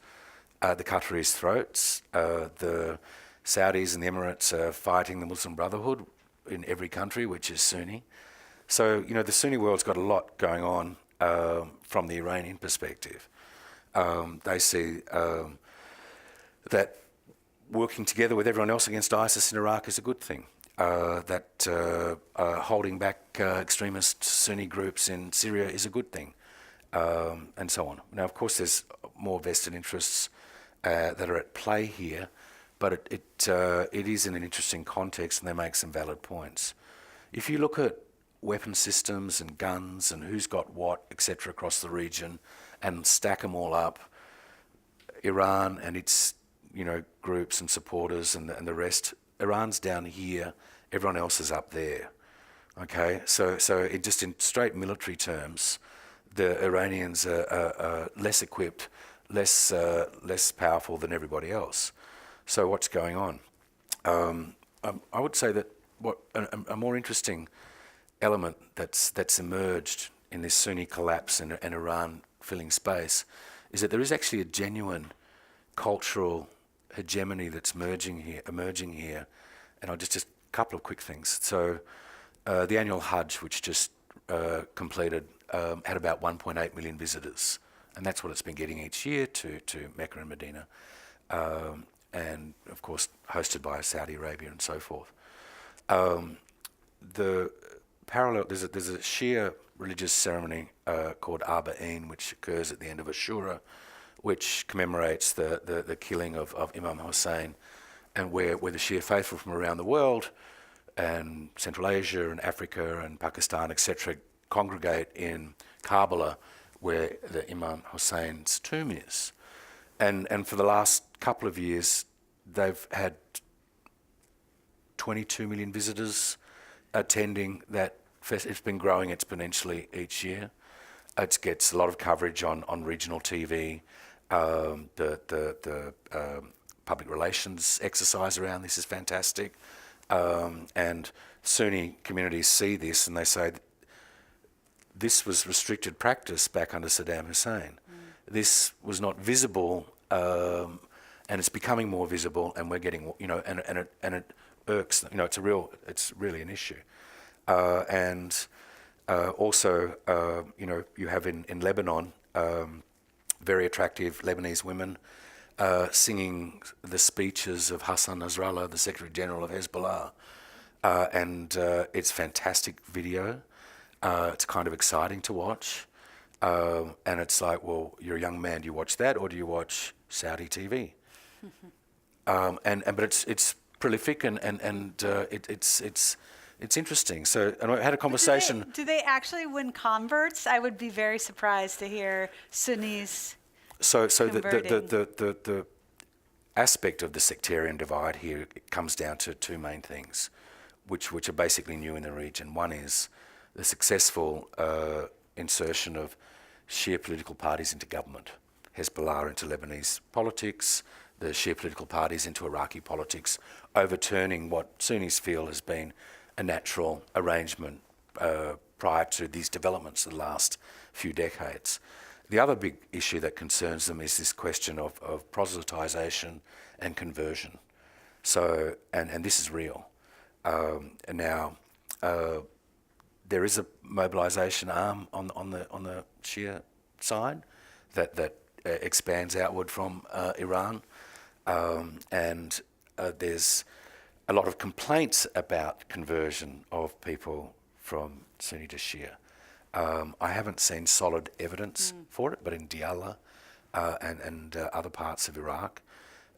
the Qataris' throats. The Saudis and the Emirates are fighting the Muslim Brotherhood in every country, which is Sunni. So, the Sunni world's got a lot going on from the Iranian perspective. They see that working together with everyone else against ISIS in Iraq is a good thing. That holding back extremist Sunni groups in Syria is a good thing, and so on. Now, of course, there's more vested interests that are at play here, but it is in an interesting context, and they make some valid points. If you look at weapon systems and guns and who's got what, etc., across the region, and stack them all up, Iran and its groups and supporters and the rest, Iran's down here, everyone else is up there. Okay, so just in straight military terms, the Iranians are less equipped, less powerful than everybody else. So what's going on? I would say that what a more interesting element that's emerged in this Sunni collapse and Iran filling space is that there is actually a genuine cultural hegemony that's emerging here. And I'll just a couple of quick things. So the annual Hajj, which just completed, had about 1.8 million visitors, and that's what it's been getting each year to Mecca and Medina, and of course hosted by Saudi Arabia and so forth. The parallel, there's a Shia religious ceremony called Arba'een, which occurs at the end of Ashura, which commemorates the killing of Imam Hussein, and where the Shia faithful from around the world and Central Asia and Africa and Pakistan, etc., congregate in Karbala, where the Imam Hussein's tomb is. And for the last couple of years, they've had 22 million visitors attending that fest. It's been growing exponentially each year. It gets a lot of coverage on regional TV. The public relations exercise around this is fantastic. And Sunni communities see this and they say, this was restricted practice back under Saddam Hussein. This was not visible, and it's becoming more visible, and we're getting, and it irks, it's really an issue. And also, you have in Lebanon, very attractive Lebanese women singing the speeches of Hassan Nasrallah, the Secretary General of Hezbollah. And it's fantastic video. It's kind of exciting to watch. And it's like, well, you're a young man, do you watch that or do you watch Saudi TV? But it's prolific, and it's interesting. So, and I had a conversation. Do they actually win converts? I would be very surprised to hear Sunnis So converting. the aspect of the sectarian divide here, it comes down to two main things, which are basically new in the region. One is the successful insertion of Shia political parties into government, Hezbollah into Lebanese politics, the Shia political parties into Iraqi politics, overturning what Sunnis feel has been a natural arrangement prior to these developments of the last few decades. The other big issue that concerns them is this question of proselytization and conversion. So, and this is real. And now, there is a mobilisation arm on the Shia side that expands outward from Iran, and there's a lot of complaints about conversion of people from Sunni to Shia. I haven't seen solid evidence for it, but in Diyala and other parts of Iraq,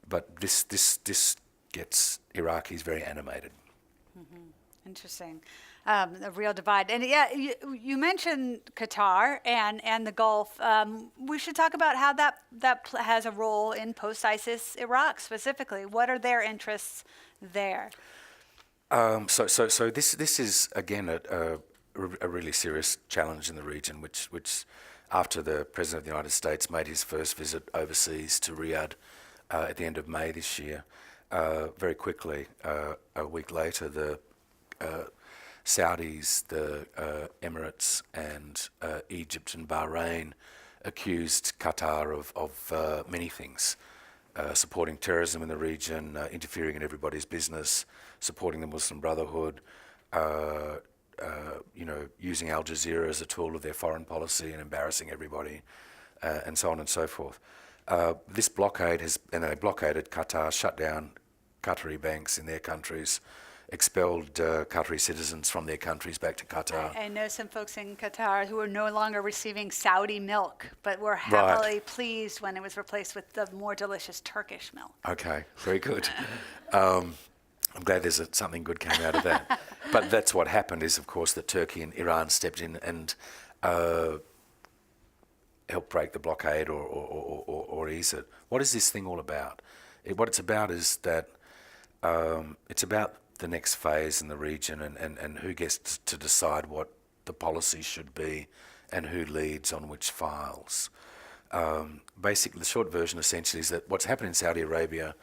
but this gets Iraqis very animated. Interesting. A real divide. And yeah, you mentioned Qatar and the Gulf. We should talk about how that has a role in post-ISIS Iraq specifically. What are their interests there? So this is again a really serious challenge in the region, which after the President of the United States made his first visit overseas to Riyadh at the end of May this year, very quickly, a week later, the Saudis, the Emirates, and Egypt and Bahrain accused Qatar of many things. Supporting terrorism in the region, interfering in everybody's business, supporting the Muslim Brotherhood, using Al Jazeera as a tool of their foreign policy and embarrassing everybody, and so on and so forth. This blockade and they blockaded Qatar, shut down Qatari banks in their countries, expelled Qatari citizens from their countries back to Qatar. I know some folks in Qatar who are no longer receiving Saudi milk, but were happily pleased when it was replaced with the more delicious Turkish milk. Okay, very good. I'm glad there's something good came out of that. But that's what happened is, of course, that Turkey and Iran stepped in and helped break the blockade or ease it. What is this thing all about? What it's about is that it's about the next phase in the region and who gets to decide what the policy should be and who leads on which files. Basically, the short version essentially is that what's happened in Saudi Arabia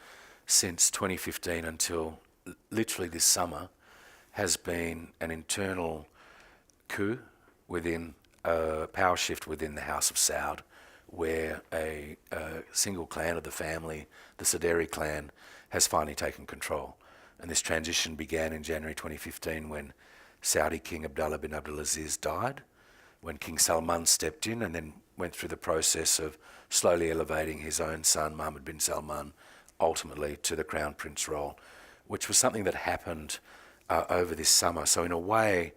since 2015 until literally this summer has been an internal coup within a power shift within the House of Saud, where a single clan of the family, the Saderi clan, has finally taken control. And this transition began in January 2015 when Saudi King Abdullah bin Abdulaziz died, when King Salman stepped in and then went through the process of slowly elevating his own son, Mohammed bin Salman, ultimately to the Crown Prince role, which was something that happened over this summer. So in a way,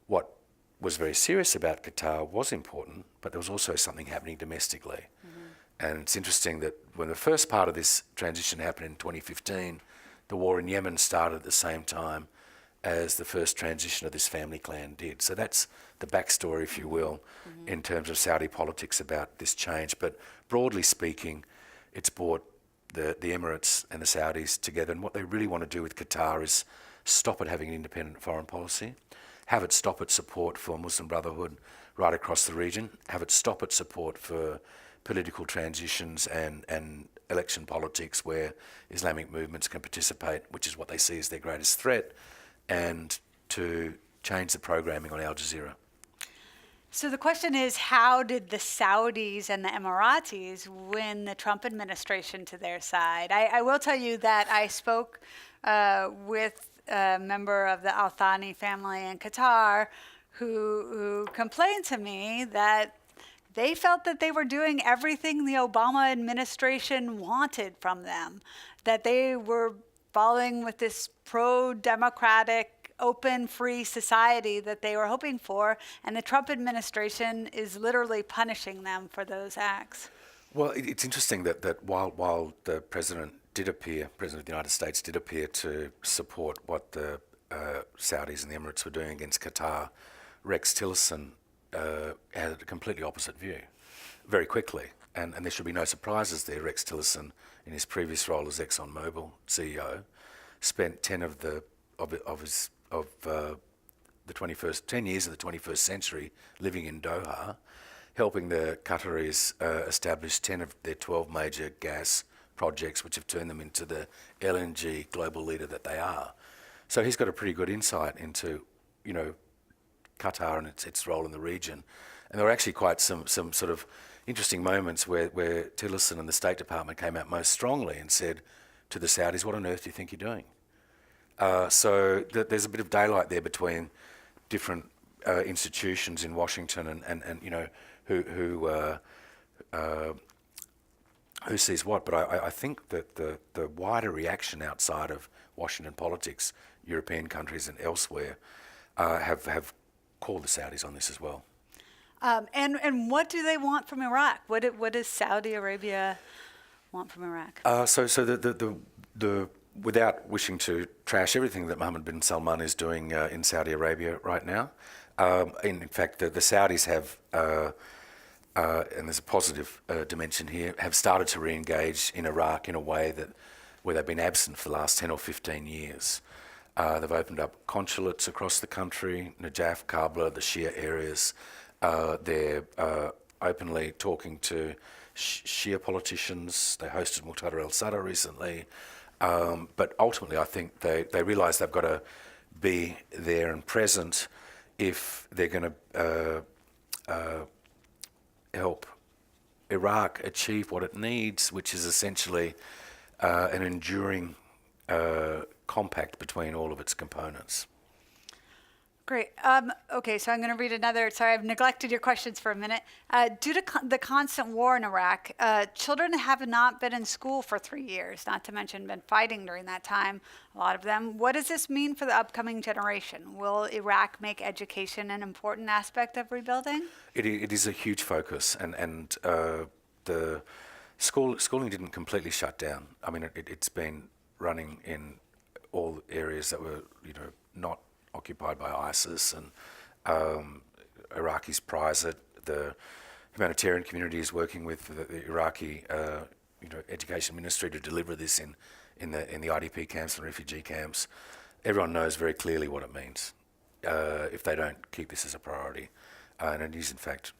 what was very serious about Qatar was important, but there was also something happening domestically. And it's interesting that when the first part of this transition happened in 2015, the war in Yemen started at the same time as the first transition of this family clan did. So that's the backstory, if you will, in terms of Saudi politics about this change. But broadly speaking, it's brought the Emirates and the Saudis together. And what they really want to do with Qatar is stop it having an independent foreign policy, have it stop its support for Muslim Brotherhood right across the region, have it stop its support for political transitions and election politics where Islamic movements can participate, which is what they see as their greatest threat, and to change the programming on Al Jazeera. So the question is, how did the Saudis and the Emiratis win the Trump administration to their side? I will tell you that I spoke with a member of the Al Thani family in Qatar who complained to me that they felt that they were doing everything the Obama administration wanted from them, that they were following with this pro-democratic, open, free society that they were hoping for, and the Trump administration is literally punishing them for those acts. Well, it's interesting that while the president did appear, President of the United States did appear to support what the Saudis and the Emirates were doing against Qatar, Rex Tillerson had a completely opposite view very quickly. And there should be no surprises there. Rex Tillerson, in his previous role as ExxonMobil CEO, spent 10 years of the 21st century living in Doha, helping the Qataris establish 10 of their 12 major gas projects, which have turned them into the LNG global leader that they are. So he's got a pretty good insight into, Qatar and its role in the region. And there were actually quite some sort of interesting moments where Tillerson and the State Department came out most strongly and said to the Saudis, "What on earth do you think you're doing?" So there's a bit of daylight there between different institutions in Washington and who sees what. But I think that the wider reaction outside of Washington politics, European countries and elsewhere, have called the Saudis on this as well. And what do they want from Iraq? What does Saudi Arabia want from Iraq? So the without wishing to trash everything that Mohammed bin Salman is doing in Saudi Arabia right now, in fact, the Saudis have, and there's a positive dimension here, have started to re-engage in Iraq in a way where they've been absent for the last 10 or 15 years. They've opened up consulates across the country, Najaf, Kabul, the Shia areas. They're openly talking to Shia politicians. They hosted Muqtada al-Sadr recently. But ultimately, I think they realise they've got to be there and present if they're going to help Iraq achieve what it needs, which is essentially an enduring compact between all of its components. Great. Okay, so I'm going to read another. Sorry, I've neglected your questions for a minute. Due to the constant war in Iraq, children have not been in school for 3 years, not to mention been fighting during that time, a lot of them. What does this mean for the upcoming generation? Will Iraq make education an important aspect of rebuilding? It is a huge focus, and the schooling didn't completely shut down. I mean, it's been running in all areas that were, not occupied by ISIS, and Iraqis prize it. The humanitarian community is working with the Iraqi, education ministry to deliver this in the IDP camps and refugee camps. Everyone knows very clearly what it means if they don't keep this as a priority, and it is in fact,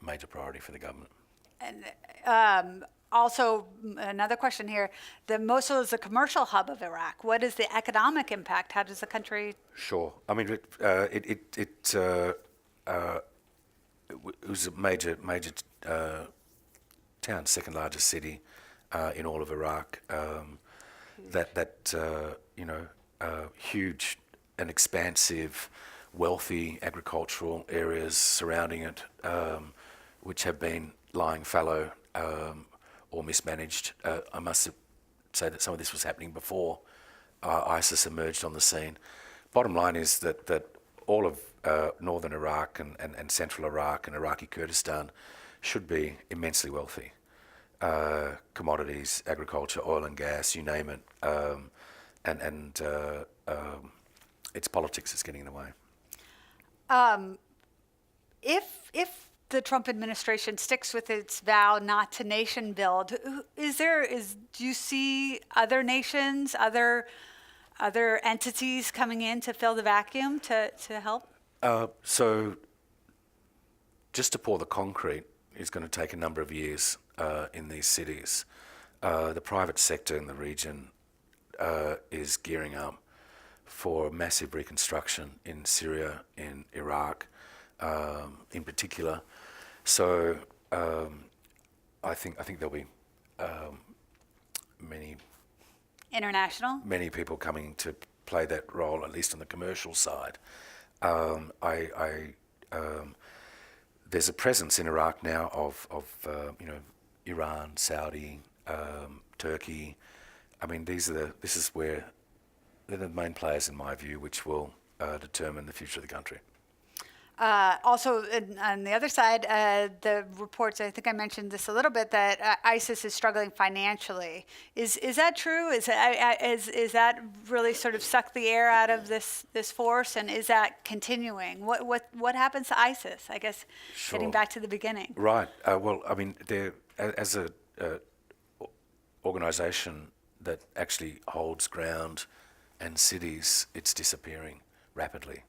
major priority for the government. And also, another question here. The Mosul is a commercial hub of Iraq. What is the economic impact? How does the country... Sure. I mean, it was a major town, second largest city in all of Iraq. Huge and expansive, wealthy agricultural areas surrounding it, which have been lying fallow or mismanaged. I must say that some of this was happening before ISIS emerged on the scene. Bottom line is that all of northern Iraq and central Iraq and Iraqi Kurdistan should be immensely wealthy. Commodities, agriculture, oil and gas, you name it, and it's politics that's getting in the way. If the Trump administration sticks with its vow not to nation build, do you see other nations, other entities coming in to fill the vacuum to help? So just to pour the concrete is going to take a number of years in these cities. The private sector in the region is gearing up for massive reconstruction in Syria, in Iraq, in particular. So I think there'll be many people coming to play that role, at least on the commercial side. There's a presence in Iraq now of Iran, Saudi, Turkey. I mean, this is where they're the main players in my view, which will determine the future of the country. Also, on the other side, the reports, I think I mentioned this a little bit, that ISIS is struggling financially. Is that true? Is that really sort of sucked the air out of this force, and is that continuing? What happens to ISIS? I guess getting back to the beginning. Right. Well, I mean, they're, as a organisation that actually holds ground and cities, it's disappearing rapidly.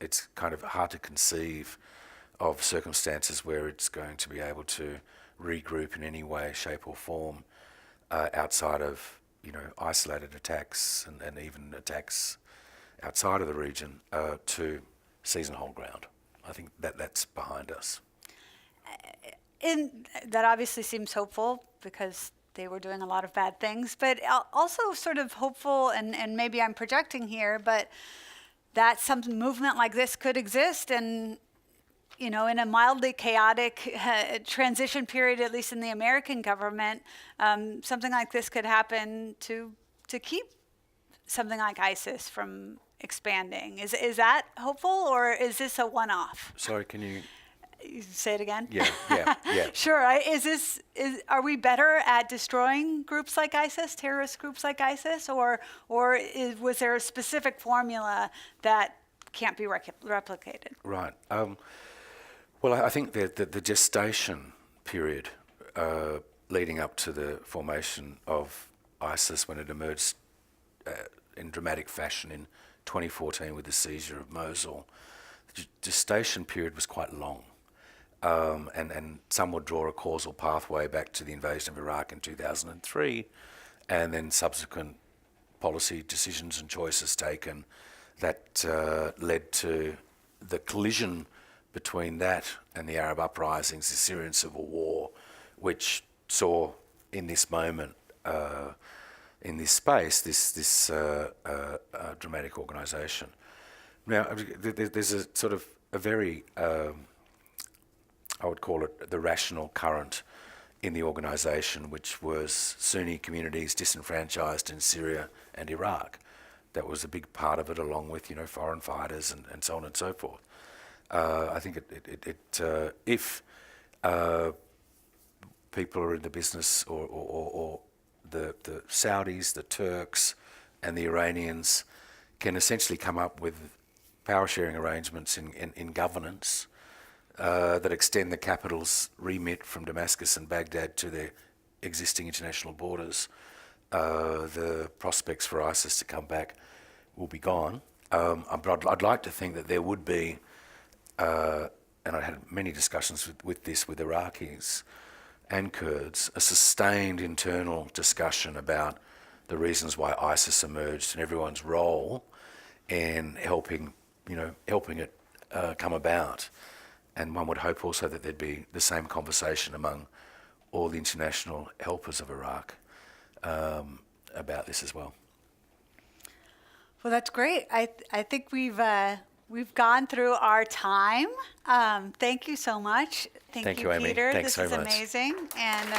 It's kind of hard to conceive of circumstances where it's going to be able to regroup in any way, shape or form outside of, isolated attacks and even attacks outside of the region to seize and hold ground. I think that's behind us. And that obviously seems hopeful because they were doing a lot of bad things, but also sort of hopeful, and maybe I'm projecting here, but that some movement like this could exist, and in a mildly chaotic transition period, at least in the American government, something like this could happen to keep something like ISIS from expanding. Is that hopeful, or is this a one-off? Sorry, can you say it again? Yeah. Sure. Are we better at destroying groups like ISIS, terrorist groups like ISIS, or was there a specific formula that can't be replicated? Right. Well, I think that the gestation period leading up to the formation of ISIS, when it emerged in dramatic fashion in 2014 with the seizure of Mosul, the gestation period was quite long. And some would draw a causal pathway back to the invasion of Iraq in 2003, and then subsequent policy decisions and choices taken that led to the collision between that and the Arab uprisings, the Syrian civil war, which saw in this moment, in this space, this dramatic organisation. Now, there's a sort of a very I would call it the rational current in the organisation, which was Sunni communities disenfranchised in Syria and Iraq. That was a big part of it, along with foreign fighters and so on and so forth. I think if people are in the business, or the Saudis, the Turks, and the Iranians can essentially come up with power sharing arrangements in governance that extend the capital's remit from Damascus and Baghdad to their existing international borders, the prospects for ISIS to come back will be gone. But I'd like to think that there would be, and I had many discussions with Iraqis and Kurds, a sustained internal discussion about the reasons why ISIS emerged and everyone's role in helping it come about. And one would hope also that there'd be the same conversation among all the international helpers of Iraq about this as well. Well, that's great. I think we've gone through our time. Thank you so much. Thank you, Peter. Amy. Thanks this very is much. Amazing. And